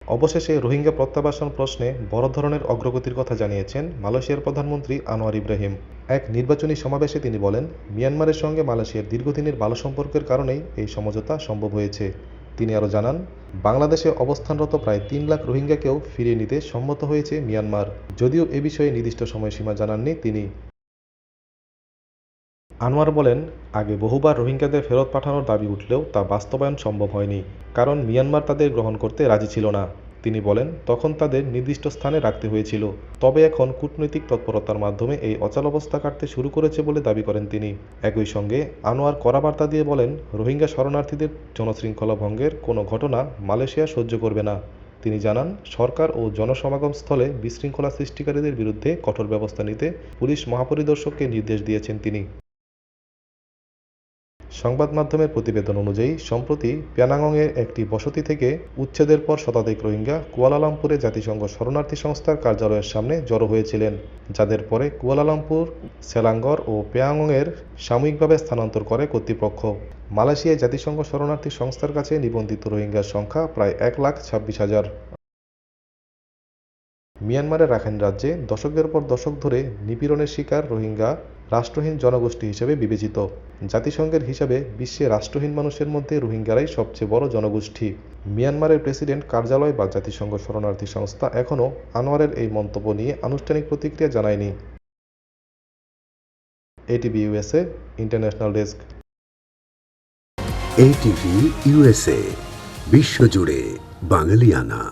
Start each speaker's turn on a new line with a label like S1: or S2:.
S1: অবশেষে রোহিঙ্গা প্রত্যাবাসন প্রশ্নে বড় ধরনের অগ্রগতির কথা জানিয়েছেন মালয়েশিয়ার প্রধানমন্ত্রী আনোয়ার ইব্রাহিম। এক নির্বাচনী সমাবেশে তিনি বলেন, মিয়ানমারের সঙ্গে মালয়েশিয়ার দীর্ঘদিনের ভালো সম্পর্কের কারণেই এই সমঝোতা সম্ভব হয়েছে। তিনি আরও জানান, বাংলাদেশে অবস্থানরত প্রায় ৩ লাখ রোহিঙ্গাকেও ফিরিয়ে নিতে সম্মত হয়েছে মিয়ানমার, যদিও এ বিষয়ে নির্দিষ্ট সময়সীমা জানাননি তিনি। আনোয়ার বলেন, আগে বহুবার রোহিঙ্গাদের ফেরত পাঠানোর দাবি উঠলেও তা বাস্তবায়ন সম্ভব হয়নি, কারণ মিয়ানমার তাদের গ্রহণ করতে রাজি ছিল না। তিনি বলেন, তখন তাদের নির্দিষ্ট স্থানে রাখতে হয়েছিল, তবে এখন কূটনৈতিক তৎপরতার মাধ্যমে এই অচলাবস্থা কাটতে শুরু করেছে বলে দাবি করেন তিনি। একই সঙ্গে আনোয়ার কড়া বার্তা দিয়ে বলেন, রোহিঙ্গা শরণার্থীদের জনশৃঙ্খলা ভঙ্গের কোনো ঘটনা মালয়েশিয়া সহ্য করবে না। তিনি জানান, সরকার ও জনসমাগম স্থলে বিশৃঙ্খলা সৃষ্টিকারীদের বিরুদ্ধে কঠোর ব্যবস্থা নিতে পুলিশ মহাপরিদর্শককে নির্দেশ দিয়েছেন তিনি। সংবাদ মাধ্যমের প্রতিবেদন অনুযায়ী, সম্প্রতি প্যানাংয়ের একটি বসতি থেকে উচ্ছেদের পর শতাধিক রোহিঙ্গা কুয়ালালামপুরে জাতিসংঘ শরণার্থী সংস্থার কার্যালয়ের সামনে জড়ো হয়েছিলেন, যাদের পরে কুয়ালালামপুর, সেলাঙ্গর ও প্যাংয়ংয়ের সাময়িকভাবে স্থানান্তর করে কর্তৃপক্ষ। মালয়েশিয়ায় জাতিসংঘ শরণার্থী সংস্থার কাছে নিবন্ধিত রোহিঙ্গার সংখ্যা প্রায় ১,২৬,০০০। মিয়ানমারের রাখাইন রাজ্যে দশকের পর দশক ধরে নিপীড়নের শিকার রোহিঙ্গা রাষ্ট্রহীন জনগোষ্ঠী হিসেবে বিবেচিত। জাতিসংঘের হিসাবে বিশ্বে রাষ্ট্রহীন মানুষের মধ্যে রোহিঙ্গারাই সবচেয়ে বড় জনগোষ্ঠী। মিয়ানমারের প্রেসিডেন্ট কার্যালয় বা জাতিসংঘ শরণার্থী সংস্থা এখনও আনোয়ারের এই মন্তব্য নিয়ে আনুষ্ঠানিক প্রতিক্রিয়া জানায়নি। ATV USA international desk.
S2: ATV USA, বিশ্বজুড়ে বাঙালিয়ানা।